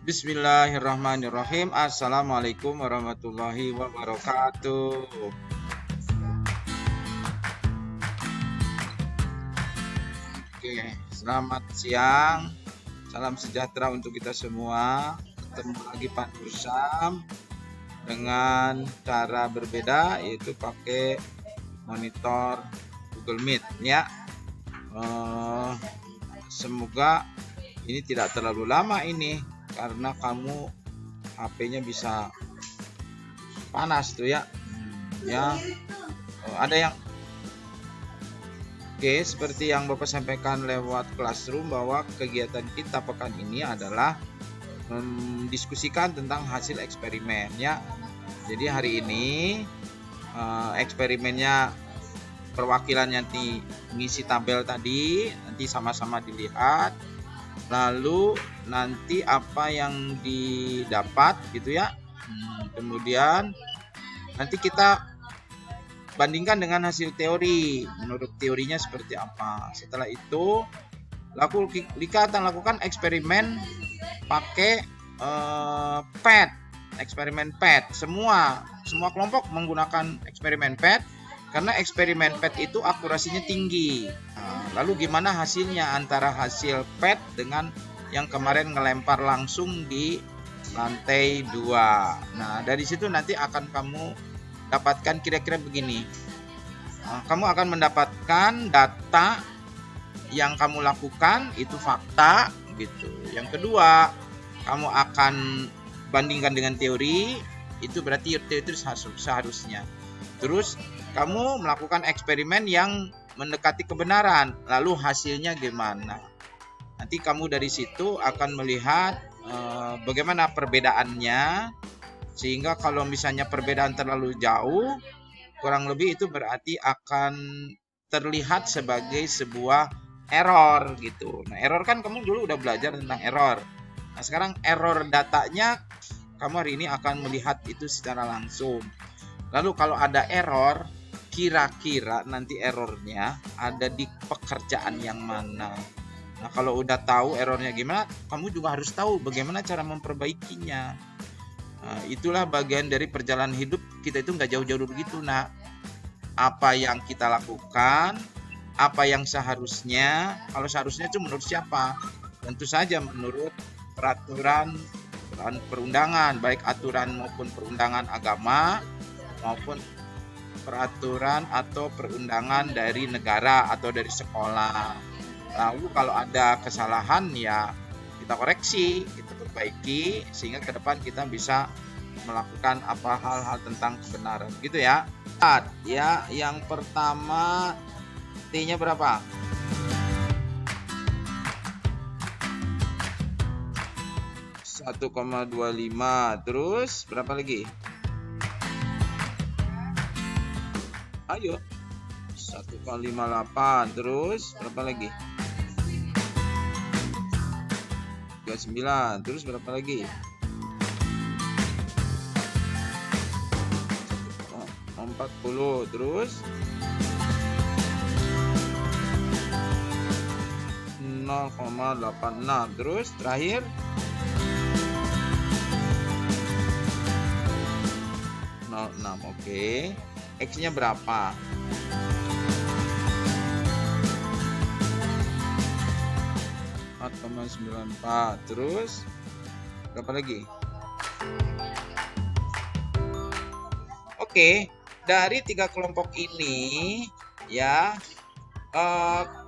Bismillahirrahmanirrahim. Assalamualaikum warahmatullahi wabarakatuh. Oke, selamat siang. Salam sejahtera untuk kita semua. Ketemu lagi Pak Nursam dengan cara berbeda, yaitu pakai monitor Google Meet ya. Semoga ini tidak terlalu lama ini, karena kamu HP-nya bisa panas tuh ya. Ada yang Oke, seperti yang Bapak sampaikan lewat Classroom, bahwa kegiatan kita pekan ini adalah mendiskusikan tentang hasil eksperimen ya. Jadi hari ini eksperimennya perwakilan nanti mengisi tabel tadi, nanti sama-sama dilihat. Lalu nanti apa yang didapat gitu ya. Kemudian nanti kita bandingkan dengan hasil teori, menurut teorinya seperti apa. Setelah itu kita akan lakukan eksperimen pakai PET, eksperimen PET. Semua kelompok menggunakan eksperimen PET karena eksperimen PET itu akurasinya tinggi. Lalu gimana hasilnya antara hasil PET dengan yang kemarin ngelempar langsung di lantai 2. Nah, dari situ nanti akan kamu dapatkan kira-kira begini. Kamu akan mendapatkan data yang kamu lakukan itu fakta gitu. Yang kedua, kamu akan bandingkan dengan teori, itu berarti teori itu seharusnya. Terus kamu melakukan eksperimen yang mendekati kebenaran, lalu hasilnya gimana? Nanti kamu dari situ akan melihat bagaimana perbedaannya, sehingga kalau misalnya perbedaan terlalu jauh, kurang lebih itu berarti akan terlihat sebagai sebuah error gitu. Nah, error kan kamu dulu udah belajar tentang error. Nah, sekarang error datanya kamu hari ini akan melihat itu secara langsung. Lalu kalau ada error, kira-kira nanti errornya ada di pekerjaan yang mana. Nah, kalau udah tahu errornya gimana, kamu juga harus tahu bagaimana cara memperbaikinya. Nah, itulah bagian dari perjalanan hidup kita, itu nggak jauh-jauh begitu. Nah, apa yang kita lakukan, apa yang seharusnya, kalau seharusnya itu menurut siapa? Tentu saja menurut peraturan perundangan, baik aturan maupun perundangan agama, maupun peraturan atau perundangan dari negara atau dari sekolah. Lalu kalau ada kesalahan ya kita koreksi, kita perbaiki, sehingga ke depan kita bisa melakukan hal-hal tentang kebenaran gitu ya. Ya, yang pertama T-nya berapa? 1,25. Terus berapa lagi? Ayo. 1,58. Terus berapa lagi? 39. Terus berapa lagi? 40. Terus 0,86. Terus terakhir 0,6. Oke. X-nya berapa? 4,94. Terus berapa lagi? Oke, dari 3 kelompok ini ya,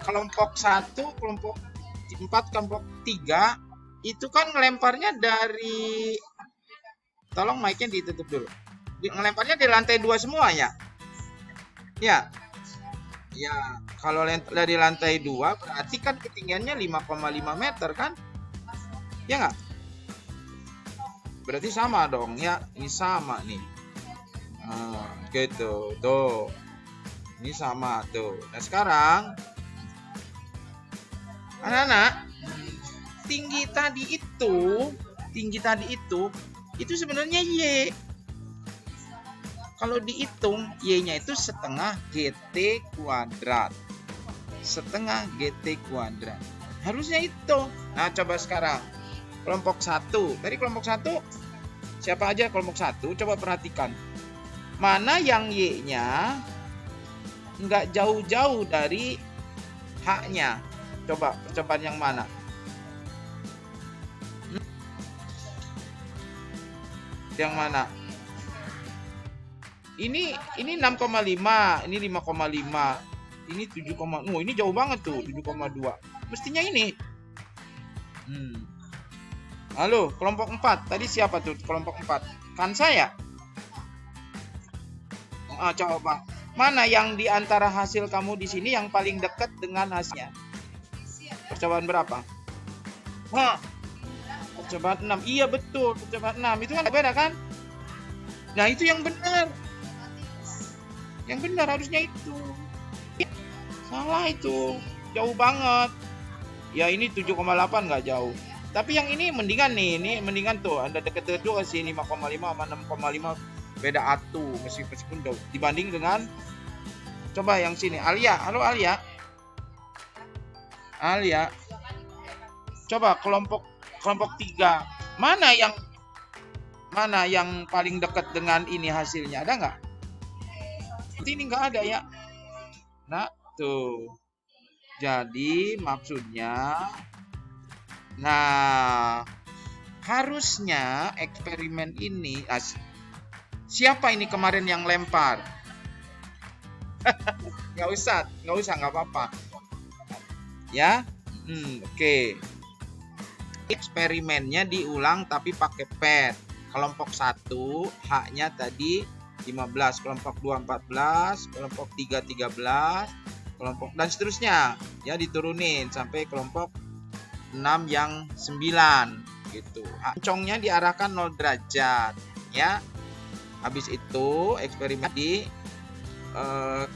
kelompok 1, kelompok 4, kelompok 3 itu kan ngelemparnya dari, tolong mic-nya ditutup dulu. Ngelemparnya di lantai 2 semua ya. Ya. Ya, kalau dari lantai 2 berarti kan ketinggiannya 5,5 meter kan? Ya nggak? Berarti sama dong ya. Ini sama nih. Gitu. Tuh. Ini sama tuh. Nah, sekarang anak-anak, tinggi tadi itu sebenarnya Y. Kalau dihitung, Y-nya itu setengah GT kuadrat. Setengah GT kuadrat. Harusnya itu. Nah, coba sekarang. Kelompok 1. Tadi kelompok 1 siapa aja kelompok 1? Coba perhatikan. Mana yang Y-nya nggak jauh-jauh dari H-nya? Coba percobaan yang mana? Yang mana? Ini 6,5, ini 5,5, ini 7, oh ini jauh banget tuh, 7,2. Mestinya ini. Halo, kelompok 4. Tadi siapa tuh kelompok 4? Kan saya. Coba. Mana yang di antara hasil kamu di sini yang paling dekat dengan hasilnya? Percobaan berapa? Percobaan 6. Iya betul, percobaan 6. Itu kan beda kan? Nah, itu yang benar. Yang benar harusnya itu. Salah itu. Jauh banget. Ya ini 7,8 nggak jauh. Tapi yang ini mendingan nih. Ini mendingan tuh. Anda deket-deket juga sih 5,5 sama 6,5. Beda atu meskipun jauh. Dibanding dengan coba yang sini. Alia. Halo Alia. Alia. Coba kelompok 3. Mana yang paling dekat dengan ini hasilnya? Ada nggak? Ini nggak ada ya. Nah, tuh. Jadi maksudnya, nah harusnya eksperimen ini, siapa ini kemarin yang lempar? Nggak usah, nggak apa-apa. Ya, oke. Eksperimennya diulang tapi pakai pet. Kelompok 1 H-nya tadi 15, kelompok 2 14, kelompok 3 13, kelompok dan seterusnya. Ya diturunin sampai kelompok 6 yang 9 gitu. Congnya diarahkan 0 derajat ya. Habis itu eksperimen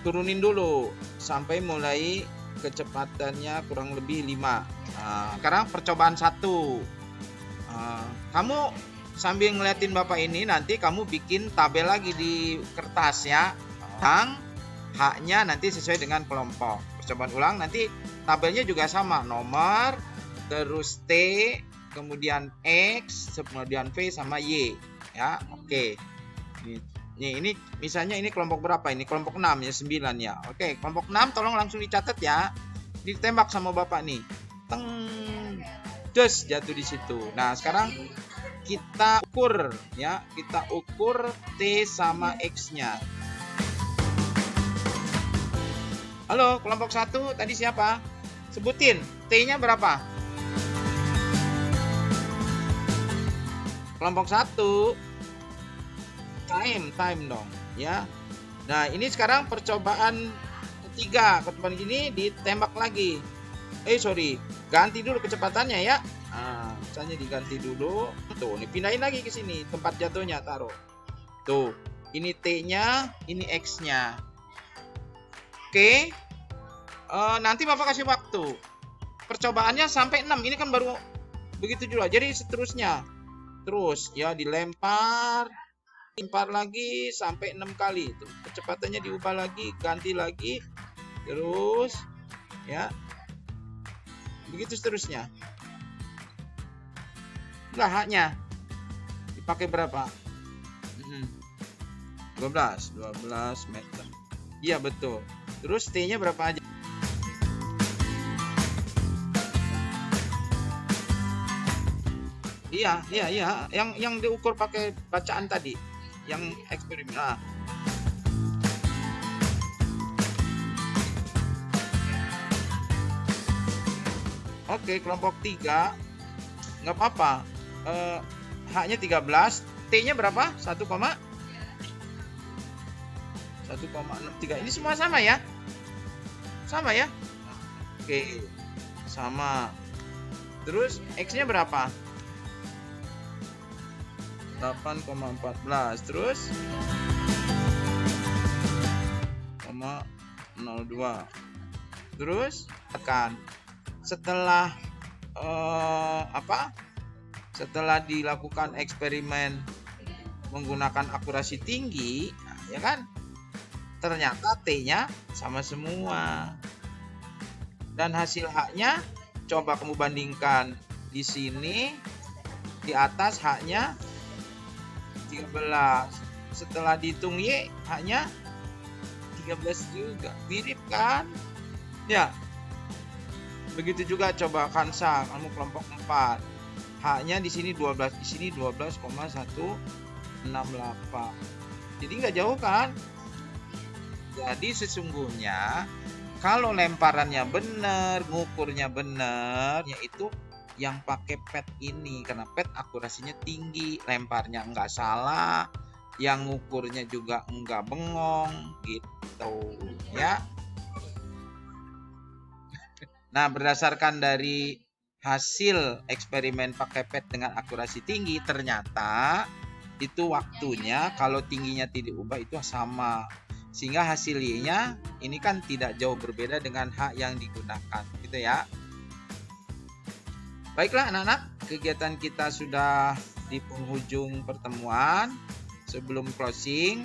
turunin dulu sampai mulai kecepatannya kurang lebih 5. Sekarang percobaan 1. Kamu sambil ngeliatin Bapak ini, nanti kamu bikin tabel lagi di kertas ya. Yang H-nya nanti sesuai dengan kelompok. Percobaan ulang nanti tabelnya juga sama. Nomor, terus T, kemudian X, kemudian V sama Y. Ya, oke. Ini misalnya ini kelompok berapa? Ini kelompok 6 ya, 9 ya. Oke, kelompok 6 tolong langsung dicatat ya. Ditembak sama Bapak nih. Teng. Des jatuh di situ. Nah, sekarang kita ukur ya. Kita ukur T sama X-nya. Halo, kelompok 1 tadi siapa? Sebutin. T-nya berapa? Kelompok 1 time dong ya. Nah, ini sekarang percobaan ketiga. Percobaan ini ditembak lagi. Ganti dulu kecepatannya ya. Misalnya diganti dulu. Tuh, ini pindahin lagi ke sini tempat jatuhnya, taruh. Tuh, ini T-nya, ini X-nya. Oke. Nanti Bapak kasih waktu. Percobaannya sampai 6. Ini kan baru begitu juga. Jadi seterusnya. Terus ya dilempar lagi sampai 6 kali. Tuh, kecepatannya diubah lagi, ganti lagi. Terus ya. Begitu seterusnya. Enggak, H-nya dipakai berapa? 12 meter. Iya betul. Terus T-nya berapa aja? Iya. Yang diukur pakai bacaan tadi, yang eksperimen. Oke, kelompok 3 nggak apa-apa. H-nya 13, T-nya berapa? 1,63. Ini semua sama ya? Sama ya? Oke, sama. Terus X-nya berapa? 8,14. Terus 0,02. Terus tekan. Setelah setelah dilakukan eksperimen menggunakan akurasi tinggi, ya kan? Ternyata T-nya sama semua. Dan hasil H-nya coba kamu bandingkan di sini Di atas H-nya 13. Setelah dihitung Y, H-nya 13 juga. Mirip kan? Ya. Begitu juga coba Kansa, kamu kelompok 4. H-nya di sini 12, di sini 12,168. Jadi nggak jauh kan? Jadi sesungguhnya kalau lemparannya benar, ngukurnya benar, yaitu yang pakai pet ini, karena pet akurasinya tinggi, lemparnya nggak salah, yang ngukurnya juga nggak bengong, gitu ya. Nah, berdasarkan dari hasil eksperimen pakai pet dengan akurasi tinggi, ternyata itu waktunya kalau tingginya tidak diubah itu sama. Sehingga hasil Y-nya ini kan tidak jauh berbeda dengan H yang digunakan, gitu ya. Baiklah anak-anak, kegiatan kita sudah di penghujung pertemuan. Sebelum closing,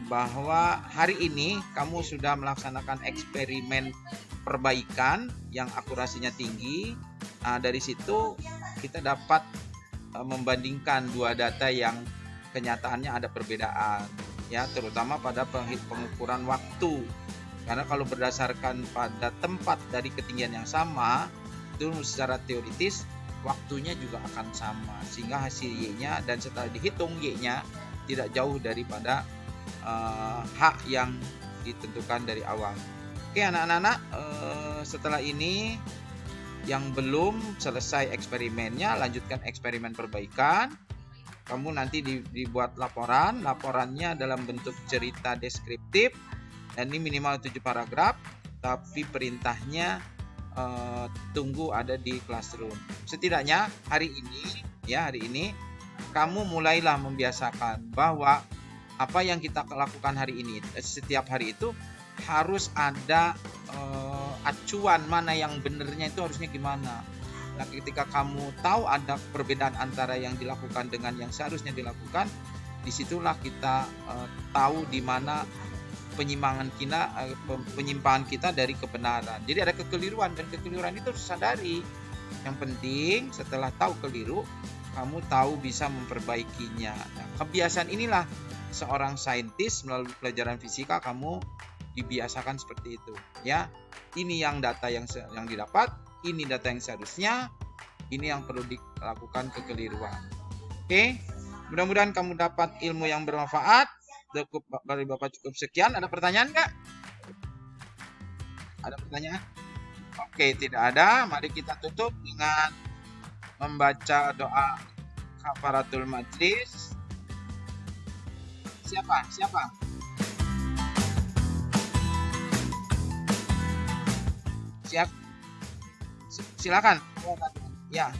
bahwa hari ini kamu sudah melaksanakan eksperimen perbaikan yang akurasinya tinggi. Nah, dari situ kita dapat membandingkan dua data yang kenyataannya ada perbedaan, ya, terutama pada pengukuran waktu. Karena kalau berdasarkan pada tempat dari ketinggian yang sama, itu secara teoritis waktunya juga akan sama, sehingga hasil Y-nya dan setelah dihitung Y-nya tidak jauh daripada H yang ditentukan dari awal. Oke anak-anak, setelah ini yang belum selesai eksperimennya, lanjutkan eksperimen perbaikan. Kamu nanti dibuat laporannya dalam bentuk cerita deskriptif, dan ini minimal 7 paragraf, tapi perintahnya tunggu ada di Classroom. Setidaknya hari ini kamu mulailah membiasakan bahwa apa yang kita lakukan hari ini, setiap hari itu harus ada acuan mana yang benernya itu harusnya gimana. Nah, ketika kamu tahu ada perbedaan antara yang dilakukan dengan yang seharusnya dilakukan, disitulah kita tahu di mana penyimpangan kita dari kebenaran. Jadi ada kekeliruan, dan kekeliruan itu harus sadari. Yang penting setelah tahu keliru, kamu tahu bisa memperbaikinya. Nah, kebiasaan inilah seorang saintis melalui pelajaran fisika kamu dibiasakan seperti itu, ya. Ini yang data yang didapat, ini data yang seharusnya, ini yang perlu dilakukan kekeliruan. Oke, mudah-mudahan kamu dapat ilmu yang bermanfaat. Dari Bapak cukup sekian. Ada pertanyaan nggak? Ada pertanyaan? Oke, tidak ada. Mari kita tutup dengan membaca doa kafaratul majlis. Siapa? Siap. Silakan. Ya.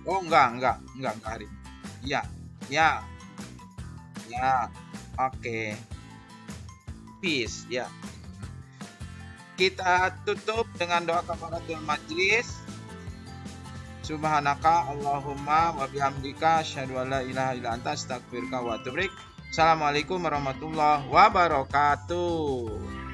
Oh, enggak hari. Iya. Ya. Oke. Peace. Ya. Kita tutup dengan doa kafaratul majlis. Subhanaka Allahumma wa bihamdika asyhadu an la ilaha illa anta astaghfiruka wa atubu ilaik. Assalamualaikum warahmatullahi wabarakatuh.